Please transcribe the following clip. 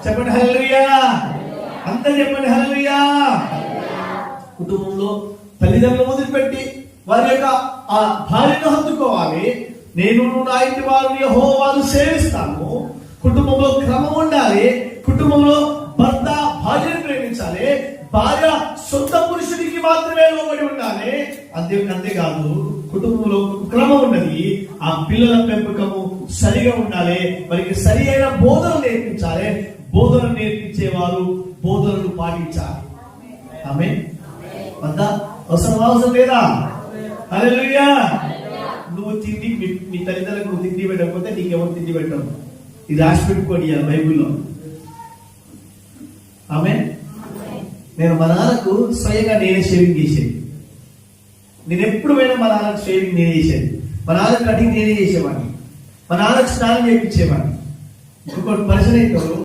చెప్పండి హల్లెలూయా. అంతా చెప్పండి హల్లెలూయా. కుటుంబంలో తల్లిదండ్రులు మొదలుపెట్టి వారి యొక్క ఆ భార్యను హత్తుకోవాలి. నేను నా ఇంటి వారిని యెహోవాను సేవిస్తాను. కుటుంబంలో క్రమం ఉండాలి. కుటుంబంలో భర్త భార్యను ప్రేమించాలి. భార్య సొంత పురుషుడికి మాత్రమే లోబడి ఉండాలి. అంతేకాదు కుటుంబంలో క్రమం ఉన్నది. ఆ పిల్లల పెంపకము సరిగా ఉండాలి. వారికి సరి అయిన బోధనలు నేర్పించాలి. బోధనలు నేర్పించేవారు బోధనలు పాటించాలి. ఆమేన్. వద్దా? అవసరం లేదా? హల్లెలూయా. నువ్వు తిండి మీ తల్లిదండ్రులకు నువ్వు తిండి పెట్టకపోతే నీకెవరు తిండి పెట్టవు. ఇది రాసి పెట్టుకోండి బైబిల్లో. ఆమేన్. నేను మా నాన్నకు స్వయంగా నేనే షేవింగ్ చేసేది. నేను ఎప్పుడు పోయినా మా నాన్నకు షేవింగ్ నేనే చేసేది. మా నాన్నకు కటింగ్ నేనే చేసేవాడిని. మా నాన్నకు స్నానం చేయించేవాడిని. ఇంకొకటి పరిచయం